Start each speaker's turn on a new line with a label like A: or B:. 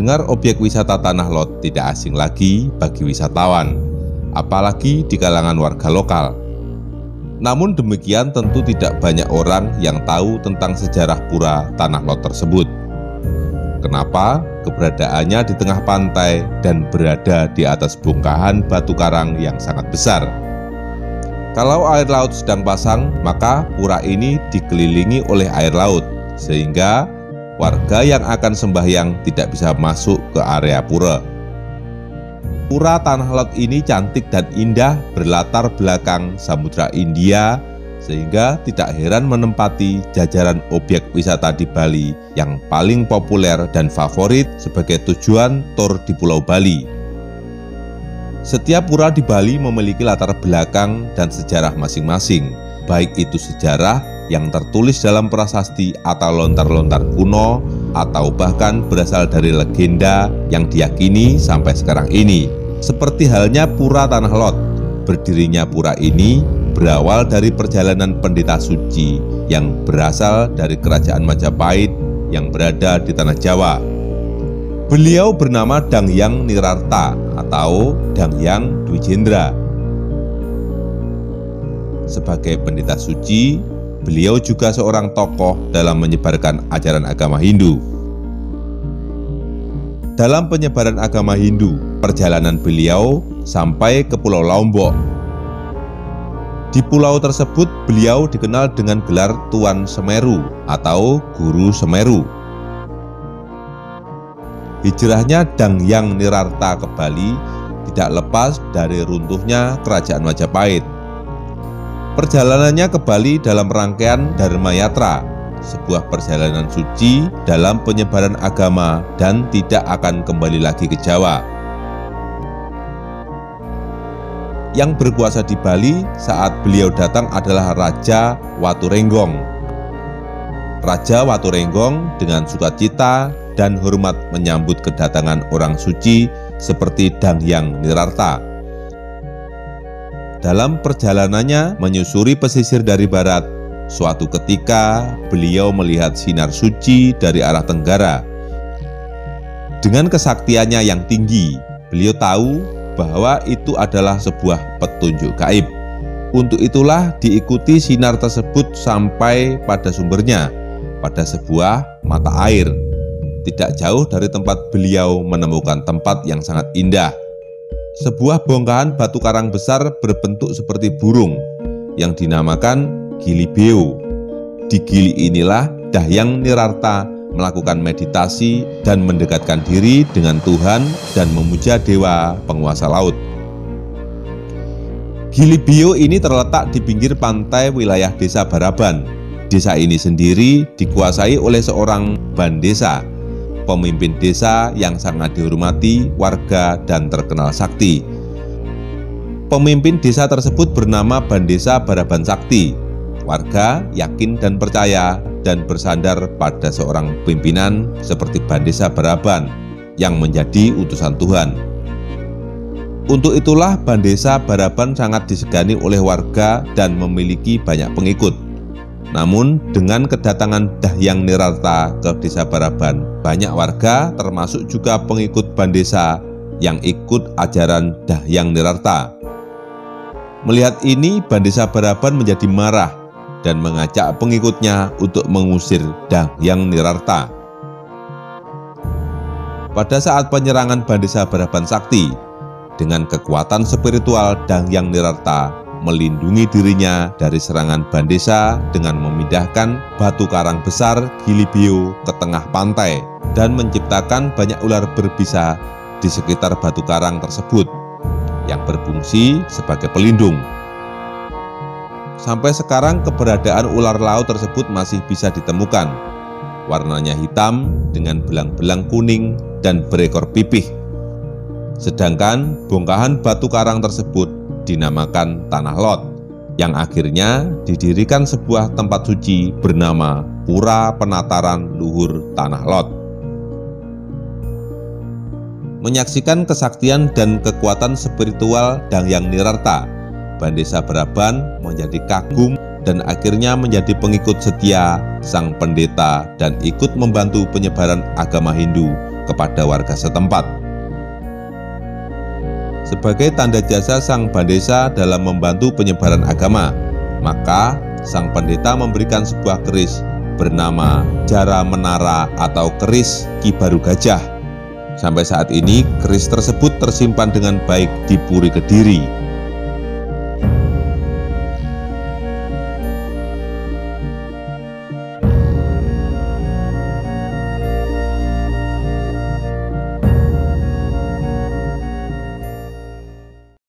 A: Mendengar objek wisata Tanah Lot tidak asing lagi bagi wisatawan, apalagi di kalangan warga lokal. Namun demikian tentu tidak banyak orang yang tahu tentang sejarah pura Tanah Lot tersebut. Kenapa keberadaannya di tengah pantai dan berada di atas bongkahan batu karang yang sangat besar? Kalau air laut sedang pasang, maka pura ini dikelilingi oleh air laut, sehingga warga yang akan sembahyang tidak bisa masuk ke area pura. Pura Tanah Lot ini cantik dan indah berlatar belakang Samudra India, sehingga tidak heran menempati jajaran objek wisata di Bali yang paling populer dan favorit sebagai tujuan tur di Pulau Bali. Setiap pura di Bali memiliki latar belakang dan sejarah masing-masing, baik itu sejarah yang tertulis dalam prasasti atau lontar-lontar kuno, atau bahkan berasal dari legenda yang diyakini sampai sekarang ini. Seperti halnya Pura Tanah Lot, berdirinya pura ini berawal dari perjalanan pendeta suci yang berasal dari kerajaan Majapahit yang berada di tanah Jawa. Beliau bernama Danghyang Nirarta atau Danghyang Dwijendra. Sebagai pendeta suci, beliau juga seorang tokoh dalam menyebarkan ajaran agama Hindu. Dalam penyebaran agama Hindu, perjalanan beliau sampai ke Pulau Lombok. Di pulau tersebut, beliau dikenal dengan gelar Tuan Semeru atau Guru Semeru. Hijrahnya Danghyang Nirarta ke Bali tidak lepas dari runtuhnya kerajaan Majapahit. Perjalanannya ke Bali dalam rangkaian Dharma Yatra, sebuah perjalanan suci dalam penyebaran agama dan tidak akan kembali lagi ke Jawa. Yang berkuasa di Bali saat beliau datang adalah Raja Waturenggong. Raja Waturenggong dengan sukacita dan hormat menyambut kedatangan orang suci seperti Danghyang Nirarta. Dalam perjalanannya menyusuri pesisir dari barat, suatu ketika beliau melihat sinar suci dari arah tenggara. Dengan kesaktiannya yang tinggi, beliau tahu bahwa itu adalah sebuah petunjuk gaib. Untuk itulah diikuti sinar tersebut sampai pada sumbernya, pada sebuah mata air. Tidak jauh dari tempat beliau menemukan tempat yang sangat indah. Sebuah bongkahan batu karang besar berbentuk seperti burung yang dinamakan Gili Beo. Di gili inilah Danghyang Nirarta melakukan meditasi dan mendekatkan diri dengan Tuhan dan memuja dewa penguasa laut. Gili Beo ini terletak di pinggir pantai wilayah Desa Baraban. Desa ini sendiri dikuasai oleh seorang bandesa, pemimpin desa yang sangat dihormati warga dan terkenal sakti. Pemimpin desa tersebut bernama Bandesa Baraban Sakti. Warga yakin dan percaya dan bersandar pada seorang pimpinan seperti Bandesa Baraban yang menjadi utusan Tuhan. Untuk itulah Bandesa Baraban sangat disegani oleh warga dan memiliki banyak pengikut. Namun dengan kedatangan Danghyang Nirarta ke Desa Baraban, banyak warga termasuk juga pengikut Bandesa yang ikut ajaran Danghyang Nirarta. Melihat ini, Bandesa Baraban menjadi marah dan mengajak pengikutnya untuk mengusir Danghyang Nirarta. Pada saat penyerangan Bandesa Baraban Sakti, dengan kekuatan spiritual Danghyang Nirarta melindungi dirinya dari serangan Bandesa dengan memindahkan batu karang besar Gili Beo ke tengah pantai dan menciptakan banyak ular berbisa di sekitar batu karang tersebut yang berfungsi sebagai pelindung. Sampai sekarang keberadaan ular laut tersebut masih bisa ditemukan. Warnanya hitam dengan belang-belang kuning dan berekor pipih. Sedangkan bongkahan batu karang tersebut dinamakan Tanah Lot, yang akhirnya didirikan sebuah tempat suci bernama Pura Penataran Luhur Tanah Lot. Menyaksikan kesaktian dan kekuatan spiritual Danghyang Nirarta, Bandesa Baraban menjadi kagum dan akhirnya menjadi pengikut setia sang pendeta dan ikut membantu penyebaran agama Hindu kepada warga setempat. Sebagai tanda jasa sang bandesa dalam membantu penyebaran agama, maka sang pendeta memberikan sebuah keris bernama Jara Menara atau keris Ki Baru Gajah. Sampai saat ini, keris tersebut tersimpan dengan baik di Puri Kediri.